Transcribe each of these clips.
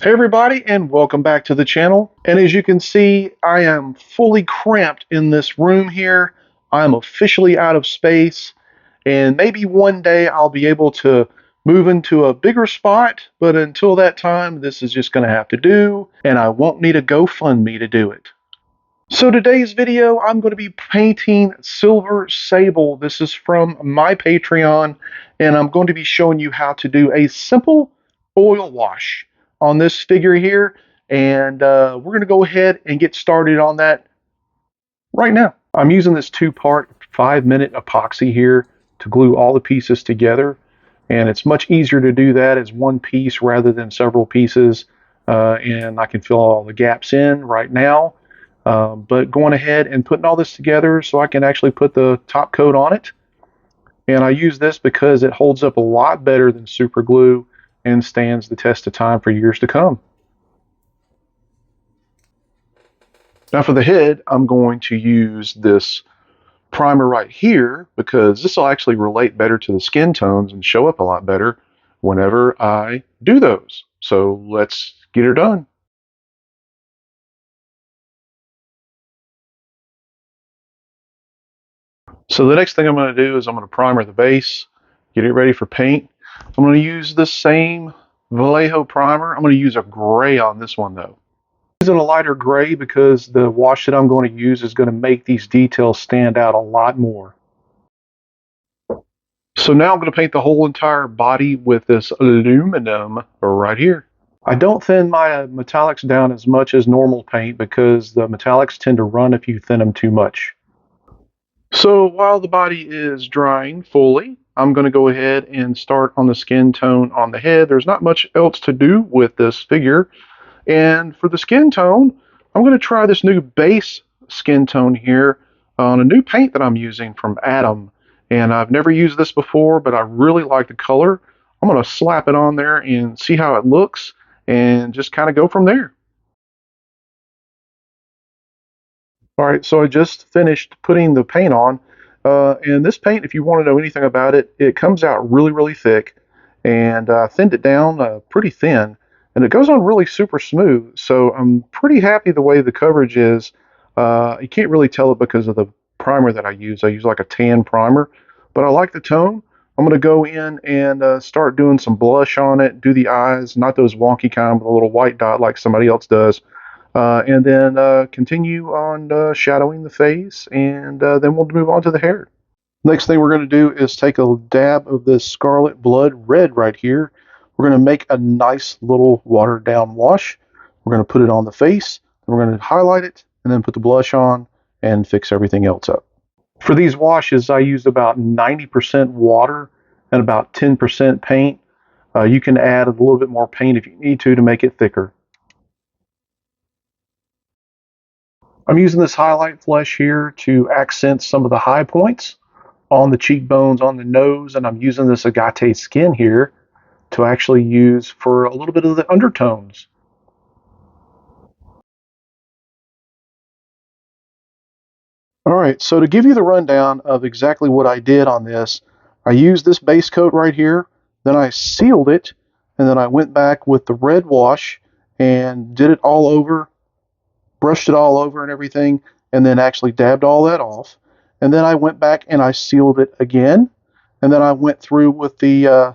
Hey everybody, and welcome back to the channel. And as you can see, I am fully cramped in this room here. I'm officially out of space, and maybe one day I'll be able to move into a bigger spot, but until that time, this is just going to have to do, and I won't need a GoFundMe to do it. So today's video, I'm going to be painting Silver Sable. This is from my Patreon, and I'm going to be showing you how to do a simple oil wash on this figure here. And we're going to go ahead and get started on that right now. I'm using this two-part 5-minute epoxy here to glue all the pieces together. And it's much easier to do that as one piece rather than several pieces. And I can fill all the gaps in right now. But going ahead and putting all this together so I can actually put the top coat on it. And I use this because it holds up a lot better than super glue and stands the test of time for years to come. Now for the head, I'm going to use this primer right here because this will actually relate better to the skin tones and show up a lot better whenever I do those. So let's get her done. So the next thing I'm going to do is I'm going to primer the base, get it ready for paint. I'm going to use the same Vallejo primer. I'm going to use a gray on this one though. I'm using a lighter gray because the wash that I'm going to use is going to make these details stand out a lot more. So now I'm going to paint the whole entire body with this aluminum right here. I don't thin my metallics down as much as normal paint because the metallics tend to run if you thin them too much. So while the body is drying fully, I'm going to go ahead and start on the skin tone on the head. There's not much else to do with this figure. And for the skin tone, I'm going to try this new base skin tone here on a new paint that I'm using from Atom. And I've never used this before, but I really like the color. I'm going to slap it on there and see how it looks and just kind of go from there. All right, so I just finished putting the paint on. And this paint, if you want to know anything about it, it comes out really, really thick. And I thinned it down pretty thin. And it goes on really super smooth. So I'm pretty happy the way the coverage is. You can't really tell it because of the primer that I use. I use like a tan primer. But I like the tone. I'm going to go in and start doing some blush on it, do the eyes, not those wonky kind with a little white dot like somebody else does. And then continue on shadowing the face, and then we'll move on to the hair. Next thing we're going to do is take a dab of this Scarlet Blood Red right here. We're going to make a nice little watered down wash. We're going to put it on the face, and we're going to highlight it, and then put the blush on, and fix everything else up. For these washes, I used about 90% water and about 10% paint. You can add a little bit more paint if you need to make it thicker. I'm using this highlight flesh here to accent some of the high points on the cheekbones, on the nose, and I'm using this agate skin here to actually use for a little bit of the undertones. All right, so to give you the rundown of exactly what I did on this, I used this base coat right here, then I sealed it, and then I went back with the red wash and did it all over, brushed it all over and everything, and then actually dabbed all that off. And then I went back and I sealed it again. And then I went through with the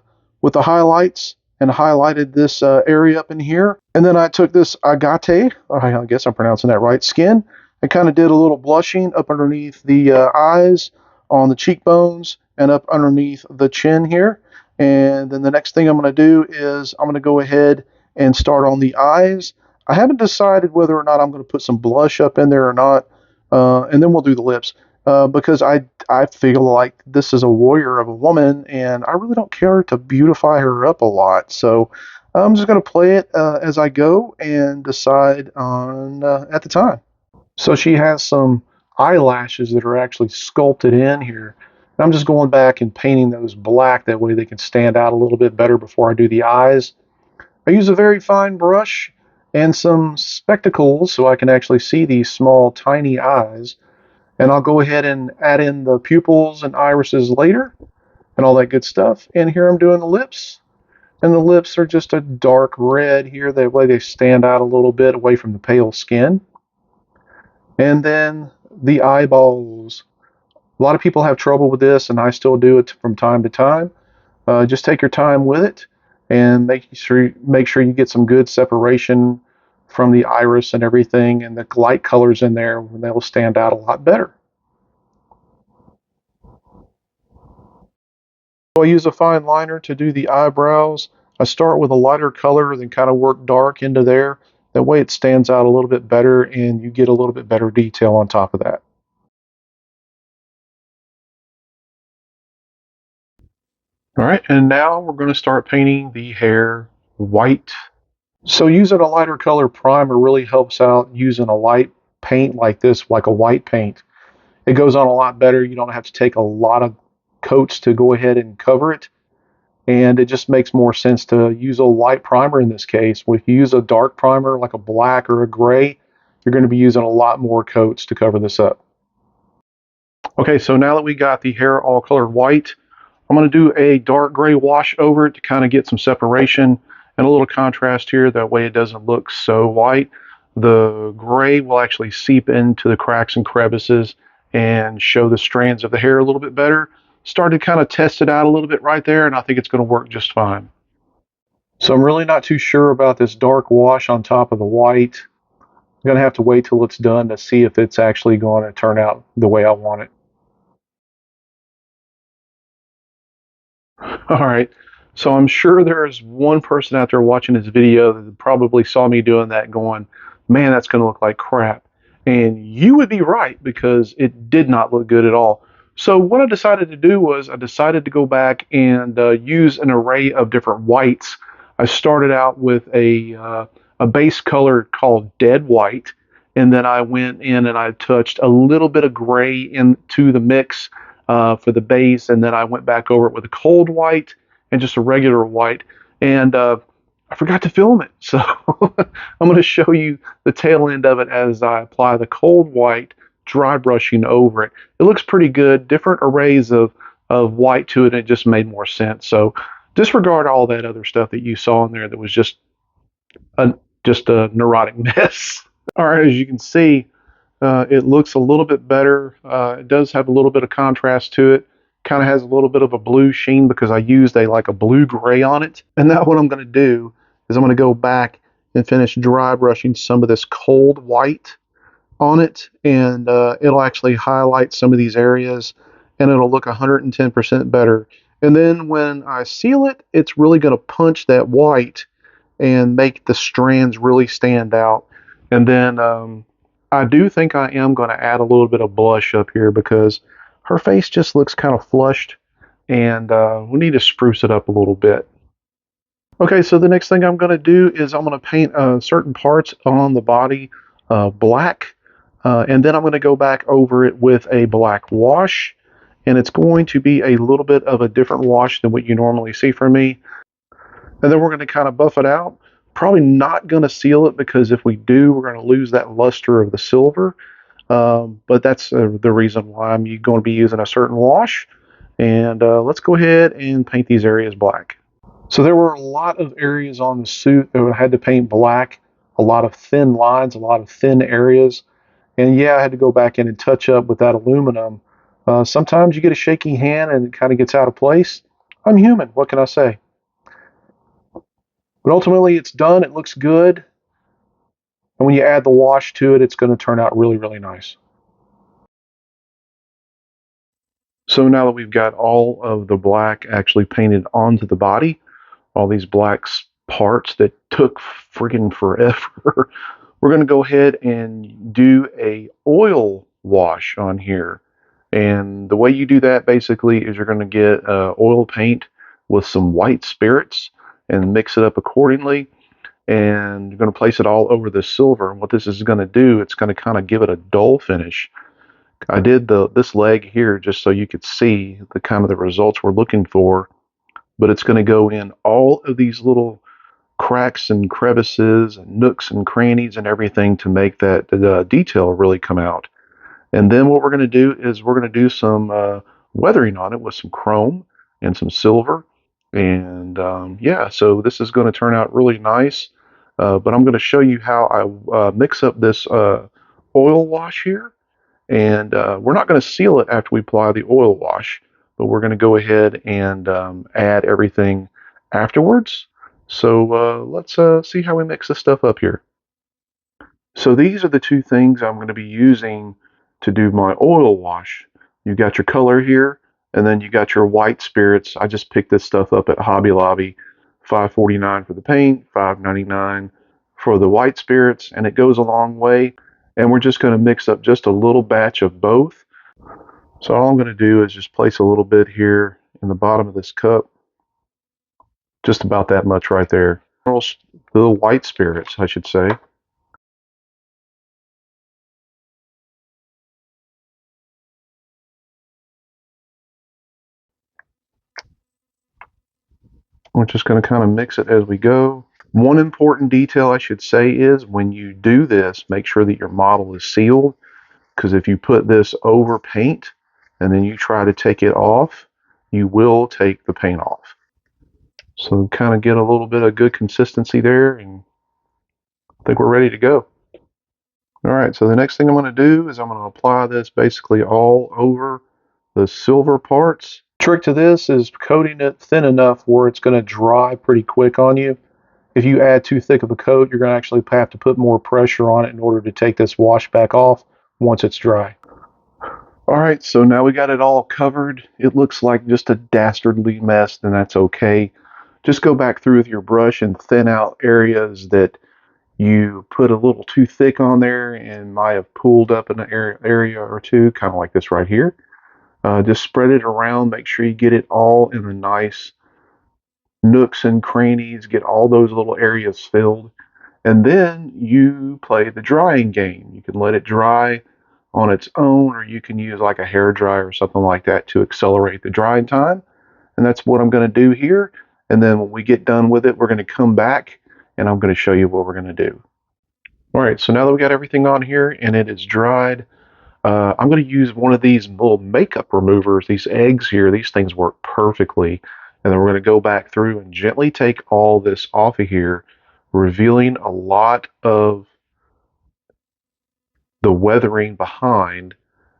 highlights and highlighted this area up in here. And then I took this agate, I guess I'm pronouncing that right, skin, and kind of did a little blushing up underneath the eyes, on the cheekbones, and up underneath the chin here. And then the next thing I'm going to do is I'm going to go ahead and start on the eyes. I haven't decided whether or not I'm going to put some blush up in there or not, and then we'll do the lips, because I feel like this is a warrior of a woman, and I really don't care to beautify her up a lot. So I'm just going to play it as I go and decide on at the time. So she has some eyelashes that are actually sculpted in here. And I'm just going back and painting those black, that way they can stand out a little bit better before I do the eyes. I use a very fine brush and some spectacles so I can actually see these small, tiny eyes. And I'll go ahead and add in the pupils and irises later and all that good stuff. And here I'm doing the lips. And the lips are just a dark red here. That way they stand out a little bit away from the pale skin. And then the eyeballs. A lot of people have trouble with this, and I still do it from time to time. Just take your time with it, and make sure you get some good separation from the iris and everything, and the light colors in there, they'll stand out a lot better. So I use a fine liner to do the eyebrows. I start with a lighter color, then kind of work dark into there. That way it stands out a little bit better, and you get a little bit better detail on top of that. All right, and now we're going to start painting the hair white. So using a lighter color primer really helps out using a light paint like this, like a white paint. It goes on a lot better. You don't have to take a lot of coats to go ahead and cover it. And it just makes more sense to use a light primer in this case. If you use a dark primer like a black or a gray, you're going to be using a lot more coats to cover this up. Okay, so now that we got the hair all colored white, I'm going to do a dark gray wash over it to kind of get some separation and a little contrast here. That way it doesn't look so white. The gray will actually seep into the cracks and crevices and show the strands of the hair a little bit better. Started to kind of test it out a little bit right there, and I think it's going to work just fine. So I'm really not too sure about this dark wash on top of the white. I'm going to have to wait till it's done to see if it's actually going to turn out the way I want it. All right. So I'm sure there is one person out there watching this video that probably saw me doing that going, man, that's going to look like crap. And you would be right because it did not look good at all. So what I decided to do was I decided to go back and use an array of different whites. I started out with a base color called dead white, and then I went in and I touched a little bit of gray into the mix for the base, and then I went back over it with a cold white and just a regular white, and I forgot to film it, so I'm going to show you the tail end of it as I apply the cold white, dry brushing over it. It looks pretty good, different arrays of white to it, and it just made more sense. So disregard all that other stuff that you saw in there that was a, just a neurotic mess. All right, as you can see, it looks a little bit better. It does have a little bit of contrast to it. Kind of has a little bit of a blue sheen because I used like a blue gray on it. And now what I'm going to do is I'm going to go back and finish dry brushing some of this cold white on it, and it'll actually highlight some of these areas, and it'll look 110% better. And then when I seal it, it's really going to punch that white and make the strands really stand out. And then I do think I am going to add a little bit of blush up here because her face just looks kind of flushed, and we need to spruce it up a little bit. Okay, so the next thing I'm going to do is I'm going to paint certain parts on the body black, and then I'm going to go back over it with a black wash, and it's going to be a little bit of a different wash than what you normally see from me. And then we're going to kind of buff it out. Probably not going to seal it because if we do, we're going to lose that luster of the silver. But that's the reason why I'm going to be using a certain wash. And let's go ahead and paint these areas black. So there were a lot of areas on the suit that I had to paint black, a lot of thin lines, a lot of thin areas. And yeah, I had to go back in and touch up with that aluminum. Sometimes you get a shaky hand and it kind of gets out of place. I'm human. What can I say? But ultimately, it's done. It looks good. And when you add the wash to it, it's going to turn out really, really nice. So now that we've got all of the black actually painted onto the body, all these black parts that took friggin' forever, we're going to go ahead and do a oil wash on here. And the way you do that basically is you're going to get oil paint with some white spirits and mix it up accordingly. And you're going to place it all over the silver. And what this is going to do, it's going to kind of give it a dull finish. I did this leg here just so you could see the kind of the results we're looking for, but it's going to go in all of these little cracks and crevices and nooks and crannies and everything to make that detail really come out. And then what we're going to do is we're going to do some weathering on it with some chrome and some silver. And yeah, so this is going to turn out really nice. But I'm going to show you how I mix up this oil wash here. And we're not going to seal it after we apply the oil wash, but we're going to go ahead and add everything afterwards. So let's see how we mix this stuff up here. So these are the two things I'm going to be using to do my oil wash. You got your color here, and then you got your white spirits. I just picked this stuff up at Hobby Lobby. $5.49 for the paint, $5.99 for the white spirits, and it goes a long way. And we're just going to mix up just a little batch of both. So all I'm going to do is just place a little bit here in the bottom of this cup, just about that much right there. The white spirits, I should say. We're just going to kind of mix it as we go. One important detail I should say is when you do this, make sure that your model is sealed, because if you put this over paint and then you try to take it off, you will take the paint off. So kind of get a little bit of good consistency there, and I think we're ready to go. All right, so the next thing I'm going to do is I'm going to apply this basically all over the silver parts. Trick to this is coating it thin enough where it's going to dry pretty quick on you. If you add too thick of a coat, you're going to actually have to put more pressure on it in order to take this wash back off once it's dry. All right, so now we got it all covered. It looks like just a dastardly mess, and that's okay. Just go back through with your brush and thin out areas that you put a little too thick on there and might have pulled up an area or two, kind of like this right here. Just spread it around, make sure you get it all in the nice nooks and crannies, get all those little areas filled. And then you play the drying game. You can let it dry on its own, or you can use like a hair dryer or something like that to accelerate the drying time. And that's what I'm going to do here. And then when we get done with it, we're going to come back and I'm going to show you what we're going to do. All right, so now that we got everything on here and it is dried, I'm going to use one of these little makeup removers, these eggs here. These things work perfectly. And then we're going to go back through and gently take all this off of here, revealing a lot of the weathering behind.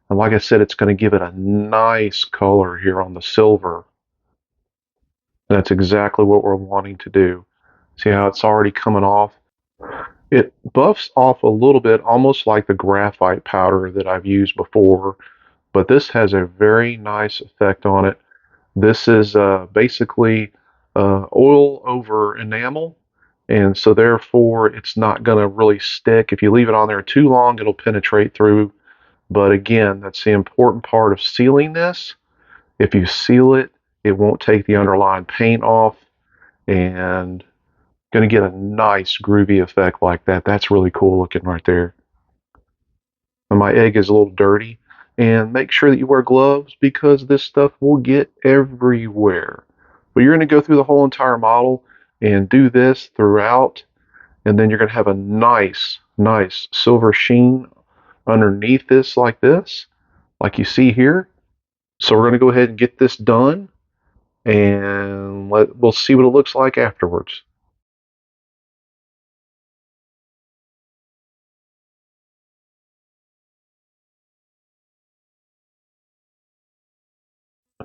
And like I said, it's going to give it a nice color here on the silver. And that's exactly what we're wanting to do. See how it's already coming off? It buffs off a little bit, almost like the graphite powder that I've used before, but this has a very nice effect on it. This is basically oil over enamel, and so therefore it's not going to really stick. If you leave it on there too long, it'll penetrate through. But again, that's the important part of sealing this. If you seal it, it won't take the underlying paint off, and going to get a nice groovy effect like that. That's really cool looking right there. And my egg is a little dirty. And make sure that you wear gloves because this stuff will get everywhere. But you're going to go through the whole entire model and do this throughout. And then you're going to have a nice, nice silver sheen underneath this, like you see here. So we're going to go ahead and get this done. And we'll see what it looks like afterwards.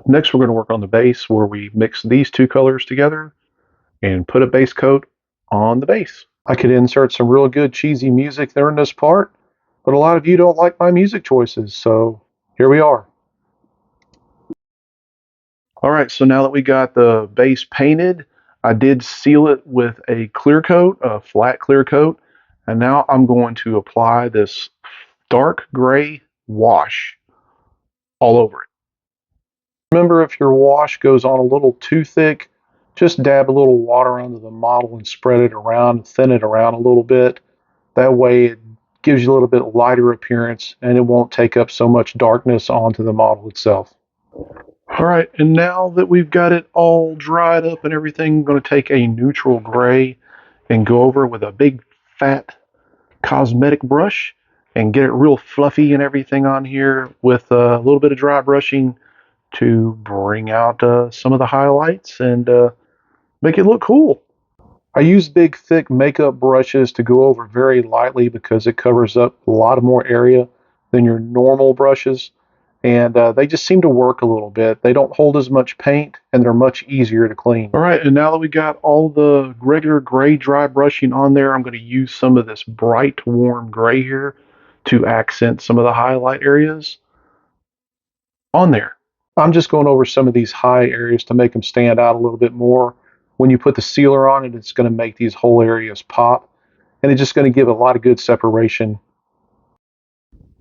Next, we're going to work on the base where we mix these two colors together and put a base coat on the base. I could insert some real good cheesy music there in this part, but a lot of you don't like my music choices, so here we are. All right, so now that we got the base painted, I did seal it with a clear coat, a flat clear coat, and now I'm going to apply this dark gray wash all over it. Remember, if your wash goes on a little too thick, just dab a little water onto the model and spread it around, thin it around a little bit. That way it gives you a little bit lighter appearance and it won't take up so much darkness onto the model itself. All right, and now that we've got it all dried up and everything, I'm going to take a neutral gray and go over with a big fat cosmetic brush and get it real fluffy and everything on here with a little bit of dry brushing to bring out some of the highlights and make it look cool. I use big, thick makeup brushes to go over very lightly because it covers up a lot of more area than your normal brushes. And they just seem to work a little bit. They don't hold as much paint, and they're much easier to clean. All right, and now that we got all the regular gray dry brushing on there, I'm going to use some of this bright, warm gray here to accent some of the highlight areas on there. I'm just going over some of these high areas to make them stand out a little bit more. When you put the sealer on it, it's going to make these whole areas pop, and it's just going to give a lot of good separation.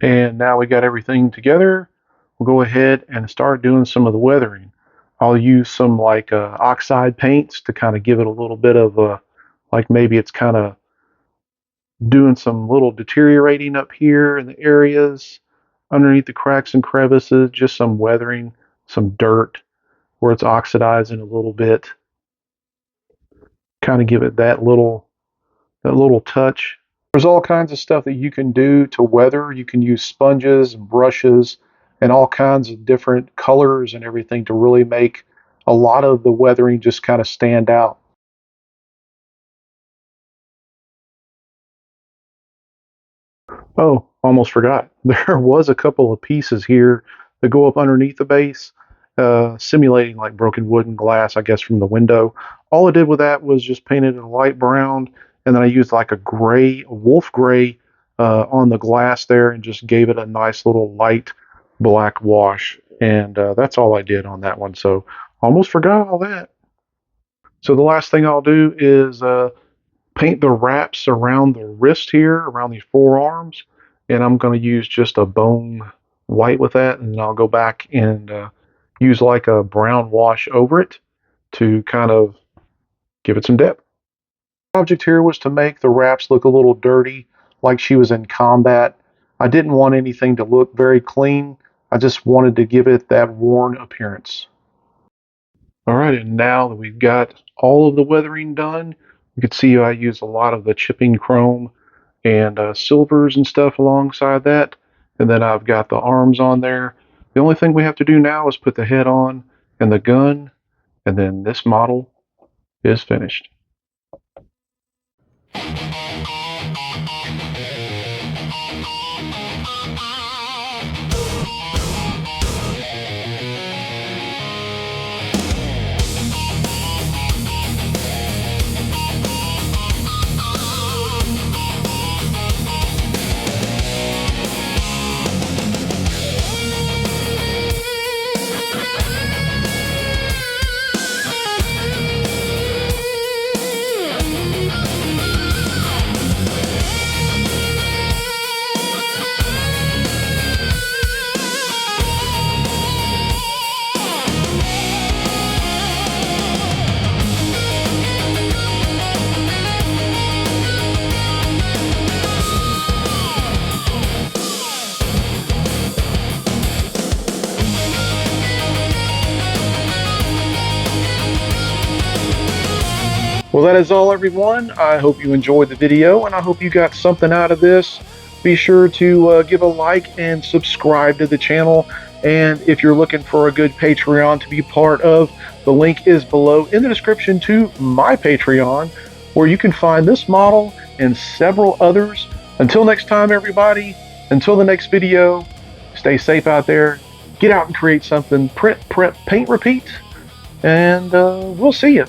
And now we got everything together, we'll go ahead and start doing some of the weathering. I'll use some like oxide paints to kind of give it a little bit of like maybe it's kind of doing some little deteriorating up here in the areas underneath the cracks and crevices, just some weathering, some dirt where it's oxidizing a little bit. Kind of give it that little touch. There's all kinds of stuff that you can do to weather. You can use sponges and brushes and all kinds of different colors and everything to really make a lot of the weathering just kind of stand out. Oh, almost forgot. There was a couple of pieces here that go up underneath the base, simulating like broken wood and glass, I guess, from the window. All I did with that was just painted it a light brown, and then I used like a gray, a wolf gray, on the glass there and just gave it a nice little light black wash. And that's all I did on that one. So almost forgot all that. So the last thing I'll do is paint the wraps around the wrist here, around these forearms, and I'm going to use just a bone white with that, and then I'll go back and use like a brown wash over it to kind of give it some depth. The object here was to make the wraps look a little dirty, like she was in combat. I didn't want anything to look very clean. I just wanted to give it that worn appearance. All right, and now that we've got all of the weathering done, you can see I use a lot of the chipping chrome and silvers and stuff alongside that. And then I've got the arms on there. The only thing we have to do now is put the head on and the gun, and then this model is finished. Well, that is all, everyone. I hope you enjoyed the video, and I hope you got something out of this. Be sure to give a like and subscribe to the channel. And if you're looking for a good Patreon to be part of, the link is below in the description to my Patreon, where you can find this model and several others. Until next time, everybody, until the next video, stay safe out there. Get out and create something. Print, prep, paint, repeat. And we'll see you.